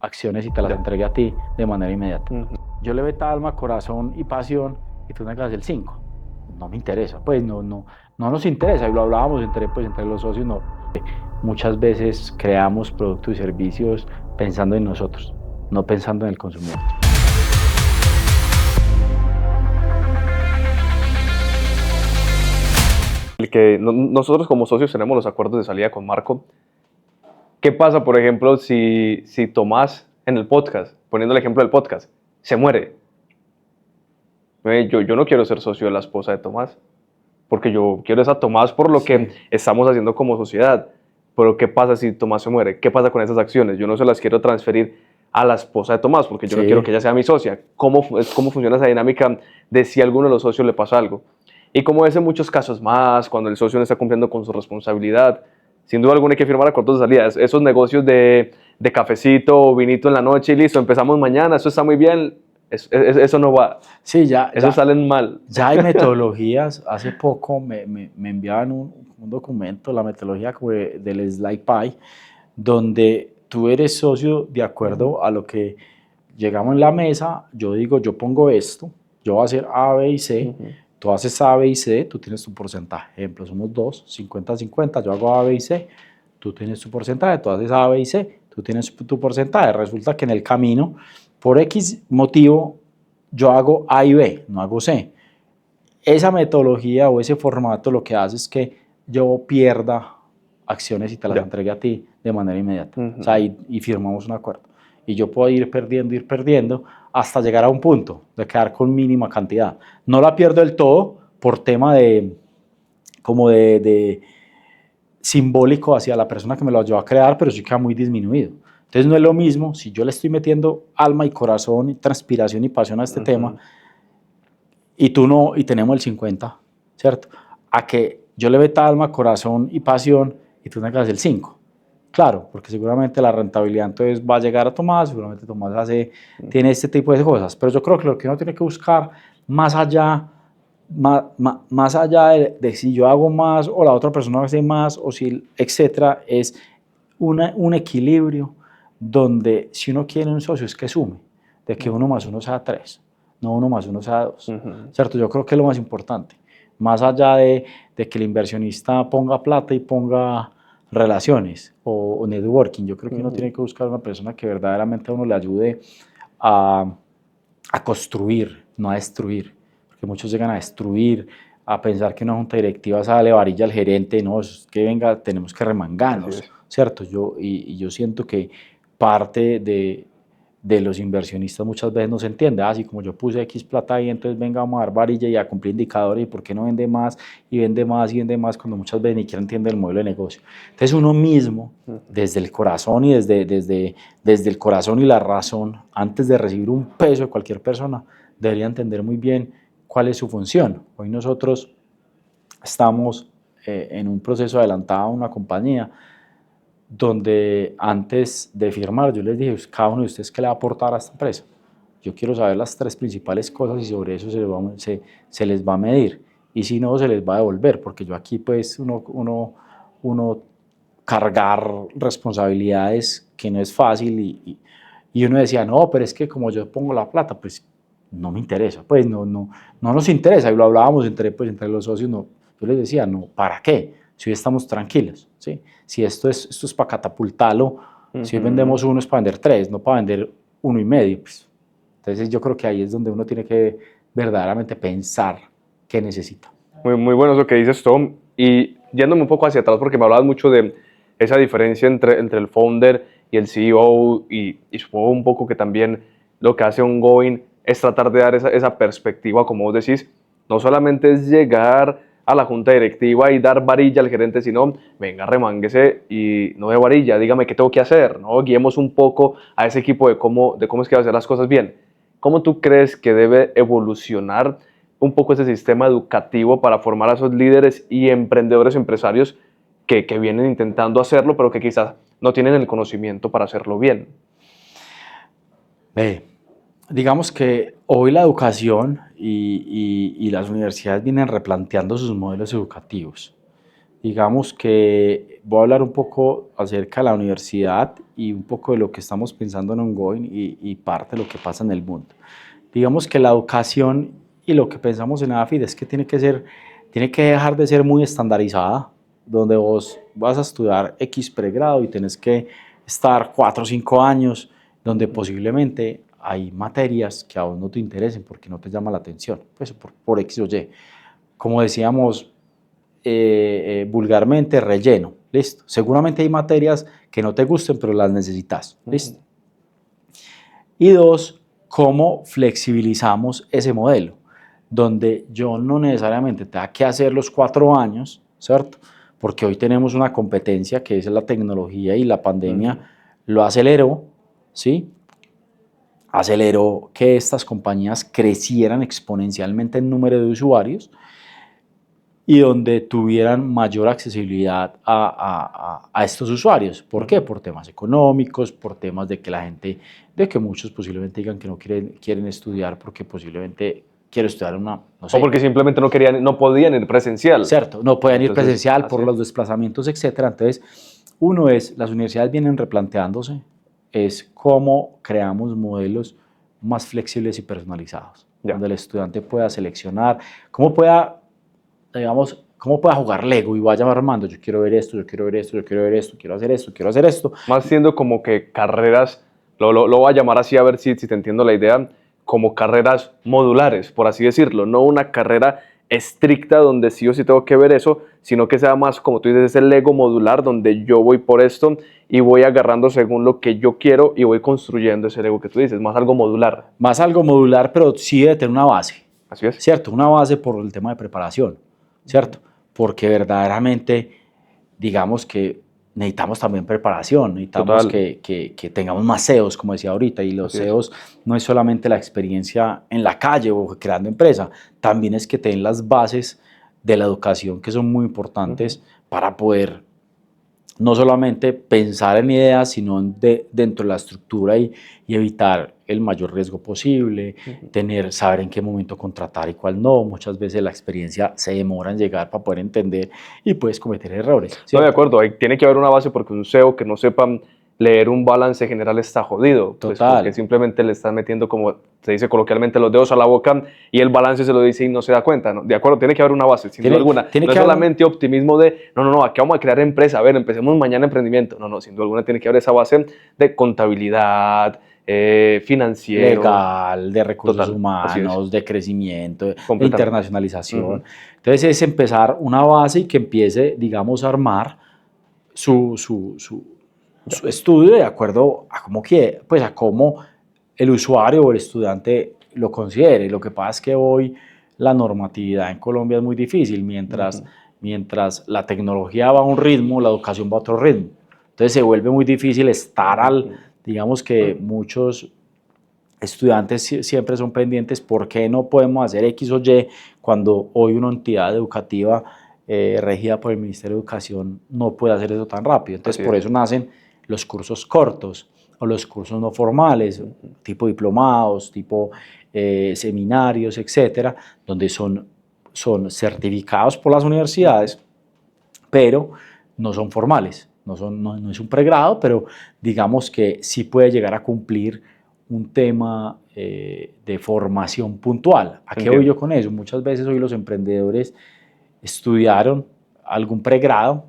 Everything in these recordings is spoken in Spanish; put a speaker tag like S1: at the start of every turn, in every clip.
S1: acciones y te las entregue a ti de manera inmediata. Yo le meto alma, corazón y pasión y tú tengas el 5. No me interesa, pues no nos interesa, y lo hablábamos entre los socios, no. Muchas veces creamos productos y servicios pensando en nosotros, no pensando en el consumidor.
S2: Nosotros como socios tenemos los acuerdos de salida con Marco. ¿Qué pasa, por ejemplo, si Tomás en el podcast, poniendo el ejemplo del podcast, se muere? Yo no quiero ser socio de la esposa de Tomás, porque yo quiero esa Tomás por lo que estamos haciendo como sociedad. Pero ¿qué pasa si Tomás se muere? ¿Qué pasa con esas acciones? Yo no se las quiero transferir a la esposa de Tomás, porque yo no quiero que ella sea mi socia. ¿Cómo funciona esa dinámica de si a alguno de los socios le pasa algo? Y como es en muchos casos más, cuando el socio no está cumpliendo con su responsabilidad, sin duda alguna hay que firmar acuerdos de salida. Esos negocios de cafecito o vinito en la noche y listo, empezamos mañana, eso está muy bien, eso no va.
S1: Sí,
S2: Eso salen mal.
S1: Ya hay metodologías. Hace poco me enviaban un documento, la metodología del Slide Pie, donde tú eres socio de acuerdo a lo que llegamos en la mesa. Yo digo, yo pongo esto, yo voy a hacer A, B y C. Tú haces A, B y C, tú tienes tu porcentaje. Ejemplo, somos 2, 50-50, yo hago A, B y C, tú tienes tu porcentaje, tú haces A, B y C, tú tienes tu porcentaje. Resulta que en el camino, por X motivo, yo hago A y B, no hago C. Esa metodología o ese formato lo que hace es que yo pierda acciones y te las entregue a ti de manera inmediata. O sea, y firmamos un acuerdo. Y yo puedo ir perdiendo hasta llegar a un punto de quedar con mínima cantidad. No la pierdo del todo por tema de simbólico hacia la persona que me lo ayudó a crear, pero sí queda muy disminuido. Entonces no es lo mismo si yo le estoy metiendo alma y corazón y transpiración y pasión a este tema y tú no, y tenemos el 50, ¿cierto? A que yo le meta alma, corazón y pasión y tú tengas el 5. Claro, porque seguramente la rentabilidad entonces va a llegar a Tomás, seguramente Tomás tiene este tipo de cosas, pero yo creo que lo que uno tiene que buscar más allá de si yo hago más o la otra persona hace más o si, etcétera, es un equilibrio donde si uno quiere un socio es que sume, de que 1 más 1 sea 3, no 1 más 1 sea 2, ¿cierto? Yo creo que es lo más importante, más allá de que el inversionista ponga plata y ponga relaciones o networking. Yo creo que uno tiene que buscar una persona que verdaderamente a uno le ayude a construir, no a destruir, porque muchos llegan a destruir, a pensar que una junta directiva sale varilla al gerente, no, es que venga, tenemos que remangarnos, ¿cierto? Yo siento que parte de los inversionistas muchas veces no se entiende, así como yo puse X plata ahí, entonces venga, vamos a dar varilla y a cumplir indicadores, y por qué no vende más, y vende más, y vende más, cuando muchas veces ni siquiera entiende el modelo de negocio. Entonces uno mismo, desde el corazón y desde el corazón y la razón, antes de recibir un peso de cualquier persona, debería entender muy bien cuál es su función. Hoy nosotros estamos en un proceso adelantado a una compañía, donde antes de firmar yo les dije, cada uno de ustedes qué le va a aportar a esta empresa. Yo quiero saber las 3 principales cosas y sobre eso se les va a medir, y si no, se les va a devolver, porque yo aquí pues uno cargar responsabilidades que no es fácil, y uno decía, no, pero es que como yo pongo la plata, pues no me interesa, pues no nos interesa, y lo hablábamos entre los socios, no, yo les decía, no, ¿para qué? Si hoy estamos tranquilos, ¿sí? Si esto es para catapultarlo, si hoy vendemos 1 es para vender 3, no para vender 1,5. Pues. Entonces yo creo que ahí es donde uno tiene que verdaderamente pensar qué necesita.
S2: Muy bueno eso que dices, Tom. Y yéndome un poco hacia atrás, porque me hablabas mucho de esa diferencia entre el founder y el CEO, y supongo un poco que también lo que hace Ongoing es tratar de dar esa perspectiva, como vos decís, no solamente es llegar a la junta directiva y dar varilla al gerente, sino venga, remánguese y no de varilla, dígame qué tengo que hacer, ¿no? Guiemos un poco a ese equipo de cómo es que va a hacer las cosas bien. ¿Cómo tú crees que debe evolucionar un poco ese sistema educativo para formar a esos líderes y emprendedores empresarios que vienen intentando hacerlo, pero que quizás no tienen el conocimiento para hacerlo bien?
S1: Digamos que hoy la educación y las universidades vienen replanteando sus modelos educativos. Digamos que voy a hablar un poco acerca de la universidad y un poco de lo que estamos pensando en Ongoing y parte de lo que pasa en el mundo. Digamos que la educación y lo que pensamos en AFID es que tiene que dejar de ser muy estandarizada, donde vos vas a estudiar X pregrado y tenés que estar 4 o 5 años, donde posiblemente hay materias que a vos no te interesen porque no te llama la atención, pues por X o Y. Como decíamos vulgarmente, relleno, listo. Seguramente hay materias que no te gusten, pero las necesitas, listo. Y dos, cómo flexibilizamos ese modelo, donde yo no necesariamente tenga que hacer los 4 años, ¿cierto? Porque hoy tenemos una competencia que es la tecnología y la pandemia lo aceleró, ¿sí? Aceleró que estas compañías crecieran exponencialmente en número de usuarios y donde tuvieran mayor accesibilidad a estos usuarios. ¿Por qué? Por temas económicos, por temas de que la gente, de que muchos posiblemente digan que no quieren estudiar porque posiblemente quiero estudiar una, no sé.
S2: O porque simplemente no querían, no podían ir presencial.
S1: Cierto, no podían ir
S2: Entonces,
S1: presencial por los desplazamientos, etcétera. Entonces, uno es, las universidades vienen replanteándose, es cómo creamos modelos más flexibles y personalizados, donde el estudiante pueda seleccionar, cómo pueda, digamos, cómo pueda jugar Lego y vaya armando, yo quiero ver esto, yo quiero ver esto, yo quiero ver esto, quiero hacer esto, quiero hacer esto.
S2: Más siendo como que carreras, lo voy a llamar así a ver si te entiendo la idea, como carreras modulares, por así decirlo, no una carrera estricta donde sí o sí tengo que ver eso, sino que sea más, como tú dices, el Lego modular donde yo voy por esto y voy agarrando según lo que yo quiero y voy construyendo ese Lego que tú dices, más algo modular.
S1: Más algo modular, pero sí debe tener una base.
S2: Así es.
S1: ¿Cierto? Una base por el tema de preparación, ¿cierto? Porque verdaderamente, digamos que necesitamos también preparación, necesitamos que tengamos más CEOs, como decía ahorita, y los CEOs no es solamente la experiencia en la calle o creando empresa, también es que tengan las bases de la educación que son muy importantes para poder no solamente pensar en ideas, sino dentro de la estructura y evitar el mayor riesgo posible, saber en qué momento contratar y cuál no. Muchas veces la experiencia se demora en llegar para poder entender y puedes cometer errores.
S2: ¿Cierto? No, de acuerdo, tiene que haber una base porque un CEO que no sepa leer un balance general está jodido.
S1: Total.
S2: Pues porque simplemente le están metiendo, como se dice coloquialmente, los dedos a la boca y el balance se lo dice y no se da cuenta, ¿no? De acuerdo, tiene que haber una base, sin duda alguna. No es solamente optimismo de, no, aquí vamos a crear empresa, a ver, empecemos mañana emprendimiento. No, sin duda alguna tiene que haber esa base de contabilidad, financiero.
S1: Legal, de recursos humanos, de crecimiento, de internacionalización. Entonces es empezar una base y que empiece, digamos, a armar su estudio de acuerdo a cómo quiere, pues a cómo el usuario o el estudiante lo considere. Lo que pasa es que hoy la normatividad en Colombia es muy difícil, mientras la tecnología va a un ritmo, la educación va a otro ritmo. Entonces se vuelve muy difícil estar digamos que muchos estudiantes siempre son pendientes, ¿por qué no podemos hacer X o Y cuando hoy una entidad educativa regida por el Ministerio de Educación no puede hacer eso tan rápido? Entonces por eso nacen los cursos cortos o los cursos no formales, tipo diplomados, tipo seminarios, etcétera, donde son certificados por las universidades, pero no son formales, no es un pregrado, pero digamos que sí puede llegar a cumplir un tema de formación puntual. ¿A qué voy yo con eso? Muchas veces hoy los emprendedores estudiaron algún pregrado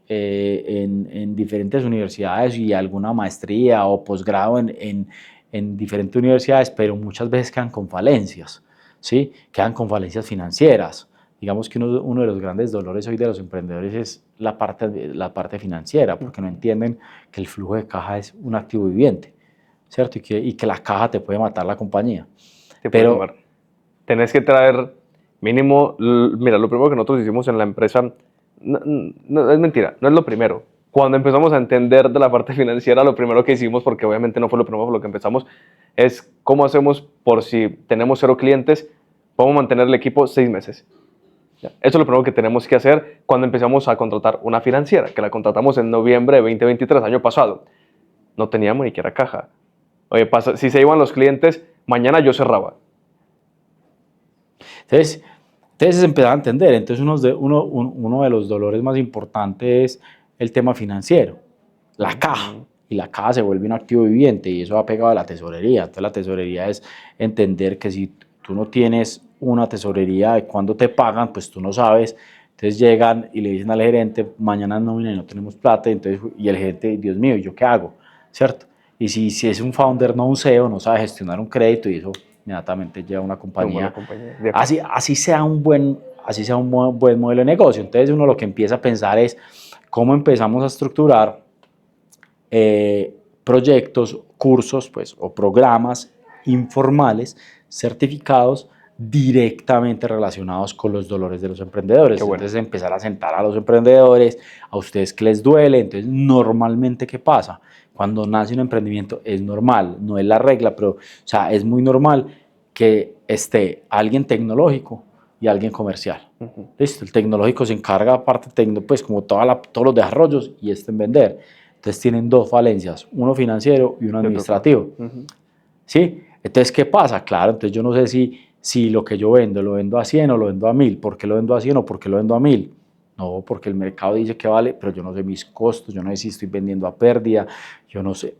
S1: en diferentes universidades y alguna maestría o posgrado en diferentes universidades, pero muchas veces quedan con falencias, ¿sí? Quedan con falencias financieras. Digamos que uno de los grandes dolores hoy de los emprendedores es la parte financiera, porque no entienden que el flujo de caja es un activo viviente, ¿cierto? Y que la caja te puede matar la compañía.
S2: Pero tenés que traer mínimo, mira, lo primero que nosotros hicimos en la empresa, no, es mentira, no es lo primero. Cuando empezamos a entender de la parte financiera, lo primero que hicimos, porque obviamente no fue lo primero por lo que empezamos, es cómo hacemos por si tenemos 0 clientes, podemos mantener el equipo 6 meses. Eso es lo primero que tenemos que hacer cuando empezamos a contratar una financiera, que la contratamos en noviembre de 2023, año pasado. No teníamos ni siquiera caja. Oye, si se iban los clientes, mañana yo cerraba.
S1: Entonces empezaba a entender. Entonces uno de los dolores más importantes el tema financiero, la caja. Y la caja se vuelve un activo viviente y eso va pegado a la tesorería. Entonces la tesorería es entender que si tú no tienes una tesorería de cuándo te pagan, pues tú no sabes. Entonces llegan y le dicen al gerente, mañana nómina y no tenemos plata. Entonces, y el gerente, Dios mío, ¿y yo qué hago? ¿Cierto? Y si es un founder, no un CEO, no sabe gestionar un crédito y eso inmediatamente lleva a una compañía. Así sea un buen modelo de negocio. Entonces uno lo que empieza a pensar es cómo empezamos a estructurar proyectos, cursos pues, o programas informales certificados directamente relacionados con los dolores de los emprendedores. Bueno. Entonces empezar a sentar a los emprendedores, a ustedes que les duele. Entonces normalmente ¿qué pasa? Cuando nace un emprendimiento es normal, no es la regla, pero o sea, es muy normal que esté alguien tecnológico y alguien comercial. ¿Listo? El tecnológico se encarga, aparte pues como todos los desarrollos y en vender. Entonces tienen dos falencias, uno financiero y uno administrativo. ¿Sí? Entonces, ¿qué pasa? Claro, entonces yo no sé si lo que yo vendo lo vendo a 100 o lo vendo a 1000. ¿Por qué lo vendo a 100 o por qué lo vendo a 1000? No, porque el mercado dice que vale, pero yo no sé mis costos, yo no sé si estoy vendiendo a pérdida, yo no sé.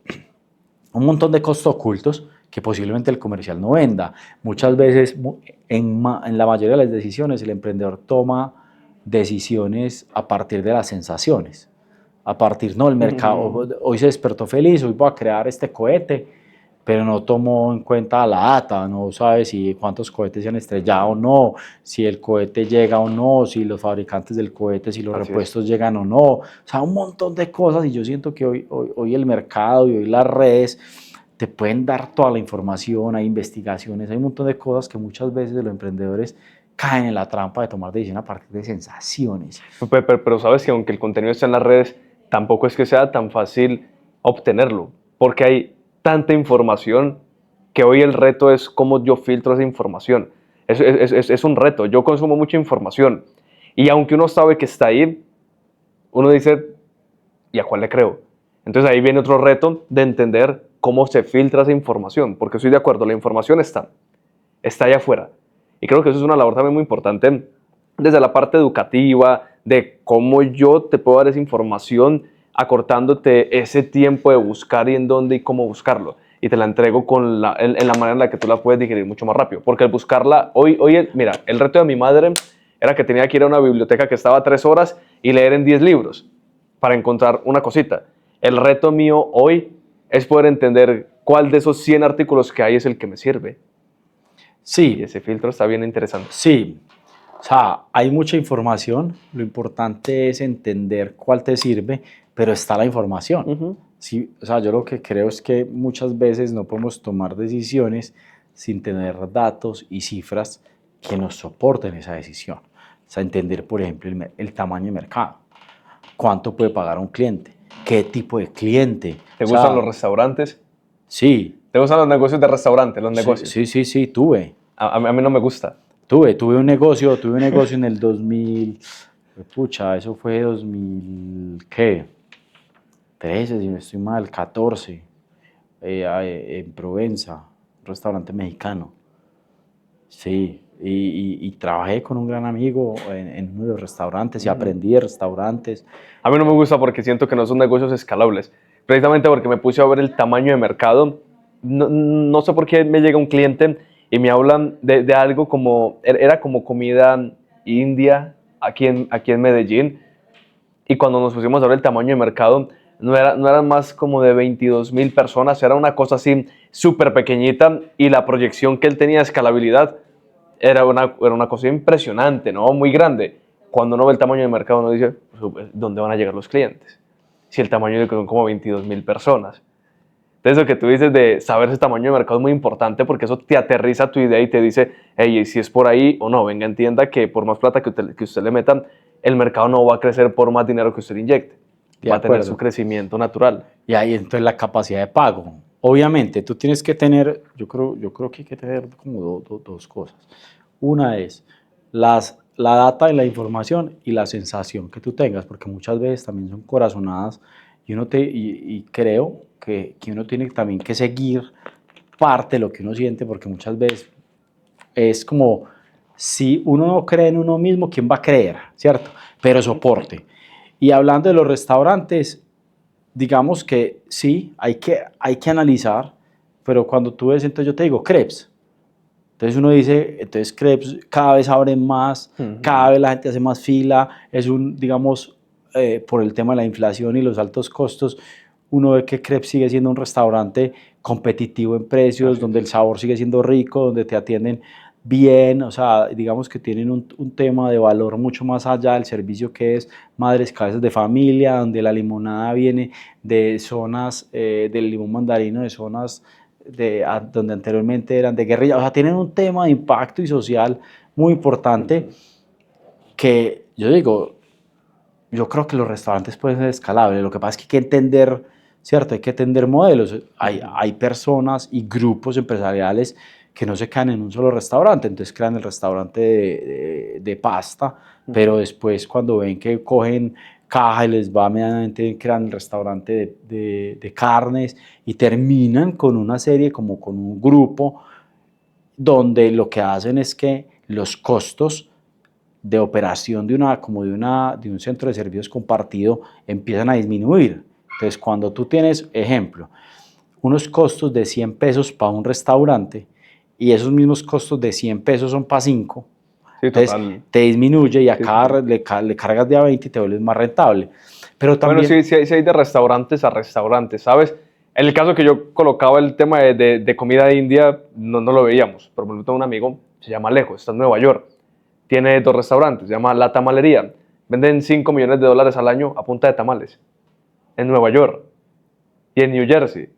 S1: Un montón de costos ocultos que posiblemente el comercial no venda. Muchas veces, en la mayoría de las decisiones, el emprendedor toma decisiones a partir de las sensaciones. A partir, no, el mercado, hoy se despertó feliz, hoy voy a crear este cohete, pero no tomó en cuenta la data, no sabe si cuántos cohetes se han estrellado o no, si el cohete llega o no, si los fabricantes del cohete, si los repuestos llegan o no, o sea, un montón de cosas y yo siento que hoy el mercado y hoy las redes te pueden dar toda la información, hay investigaciones, hay un montón de cosas que muchas veces los emprendedores caen en la trampa de tomar decisiones a partir de sensaciones.
S2: Pero sabes que aunque el contenido está en las redes, tampoco es que sea tan fácil obtenerlo, porque hay tanta información que hoy el reto es cómo yo filtro esa información. Es un reto. Yo consumo mucha información y aunque uno sabe que está ahí, uno dice, ¿y a cuál le creo? Entonces ahí viene otro reto de entender cómo se filtra esa información, porque estoy de acuerdo, la información está allá afuera. Y creo que eso es una labor también muy importante desde la parte educativa, de cómo yo te puedo dar esa información acortándote ese tiempo de buscar y en dónde y cómo buscarlo. Y te la entrego en la manera en la que tú la puedes digerir mucho más rápido. Porque al buscarla, mira, el reto de mi madre era que tenía que ir a una biblioteca que estaba 3 horas y leer en 10 libros para encontrar una cosita. El reto mío hoy es poder entender cuál de esos 100 artículos que hay es el que me sirve.
S1: Sí.
S2: Y ese filtro está bien interesante.
S1: Sí. O sea, hay mucha información, lo importante es entender cuál te sirve, pero está la información. Sí, o sea, yo lo que creo es que muchas veces no podemos tomar decisiones sin tener datos y cifras que nos soporten esa decisión. O sea, entender, por ejemplo, el tamaño de mercado, cuánto puede pagar un cliente, qué tipo de cliente.
S2: ¿Te gustan los restaurantes?
S1: Sí.
S2: ¿Te gustan los negocios de restaurantes, los negocios?
S1: Sí, tuve.
S2: A mí no me gusta.
S1: Tuve un negocio en el 2000, pucha, eso fue 2000, ¿qué? 13, si no estoy mal, 14, en Provenza, un restaurante mexicano. Sí, y trabajé con un gran amigo en uno de los restaurantes y aprendí de restaurantes.
S2: A mí no me gusta porque siento que no son negocios escalables, precisamente porque me puse a ver el tamaño de mercado. No sé por qué me llega un cliente y me hablan de algo como, era como comida india aquí en Medellín, y cuando nos pusimos a ver el tamaño de mercado, no eran más como de 22,000 personas, era una cosa así súper pequeñita, y la proyección que él tenía de escalabilidad era una cosa impresionante, ¿no? Muy grande. Cuando uno ve el tamaño de mercado, uno dice, ¿dónde van a llegar los clientes? Si el tamaño son como 22,000 personas. Entonces, lo que tú dices de saber ese tamaño de mercado es muy importante, porque eso te aterriza tu idea y te dice, hey, si es por ahí o no, venga, entienda que por más plata que usted le metan, el mercado no va a crecer por más dinero que usted inyecte. Va a tener su crecimiento natural.
S1: Y ahí entonces la capacidad de pago. Obviamente, tú tienes que tener, yo creo que hay que tener como dos cosas. Una es la data y la información y la sensación que tú tengas, porque muchas veces también son corazonadas y creo que uno tiene también que seguir parte de lo que uno siente, porque muchas veces es como, si uno no cree en uno mismo, ¿quién va a creer? ¿Cierto? Pero soporte. Y hablando de los restaurantes, digamos que sí, hay que analizar, pero cuando tú ves, entonces yo te digo, crepes. Entonces uno dice, entonces crepes cada vez abren más, cada vez la gente hace más fila, es digamos, por el tema de la inflación y los altos costos, uno ve que crepes sigue siendo un restaurante competitivo en precios, donde el sabor sigue siendo rico, donde te atienden bien, o sea, digamos que tienen un tema de valor mucho más allá del servicio que es Madres Cabezas de Familia, donde la limonada viene de zonas, del limón mandarino, de zonas donde anteriormente eran de guerrilla, o sea, tienen un tema de impacto y social muy importante que yo digo, yo creo que los restaurantes pueden ser escalables, lo que pasa es que hay que entender, ¿cierto? Hay que entender modelos, hay personas y grupos empresariales que no se quedan en un solo restaurante, entonces crean el restaurante de pasta, pero después cuando ven que cogen caja y les va medianamente, crean el restaurante de carnes y terminan con una serie, como con un grupo, donde lo que hacen es que los costos de operación de un centro de servicios compartido empiezan a disminuir. Entonces, cuando tú tienes, ejemplo, unos costos de 100 pesos para un restaurante y esos mismos costos de 100 pesos son para 5,
S2: Sí,
S1: entonces
S2: total.
S1: te disminuye y a
S2: Sí,
S1: cada
S2: sí.
S1: le cargas de a 20 y te vuelves más rentable. Pero
S2: Bueno,
S1: también,
S2: sí hay de restaurantes a restaurantes, ¿sabes? En el caso que yo colocaba el tema de comida india, no lo veíamos. Pero me tengo un amigo, se llama Alejo, está en Nueva York. Tiene 2 restaurantes, se llama La Tamalería. Venden $5 millones al año a punta de tamales. En Nueva York y en New Jersey.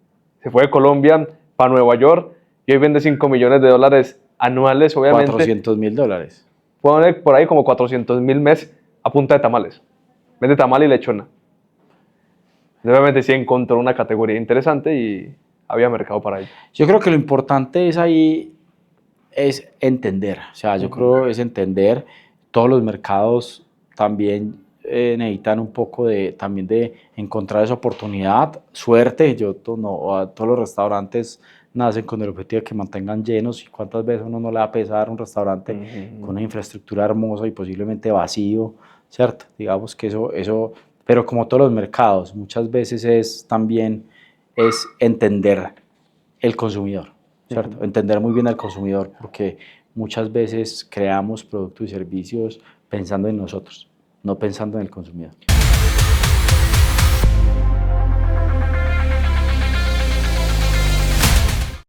S2: Se fue de Colombia para Nueva York y hoy vende $5 millones anuales, obviamente.
S1: $400.000.
S2: Pone por ahí como 400.000 mes a punta de tamales. Vende tamal y lechona. Obviamente sí encontró una categoría interesante y había mercado para ello.
S1: Yo creo que lo importante es ahí, es entender, o sea, yo creo es entender, todos los mercados también necesitan un poco también de encontrar esa oportunidad, suerte, no, todos los restaurantes nacen con el objetivo de que mantengan llenos y cuántas veces uno no le va a pesar un restaurante con una infraestructura hermosa y posiblemente vacío, ¿cierto? Digamos que eso, pero como todos los mercados, muchas veces es entender el consumidor, ¿cierto? Entender muy bien al consumidor, porque muchas veces creamos productos y servicios pensando en nosotros, no pensando en el consumidor.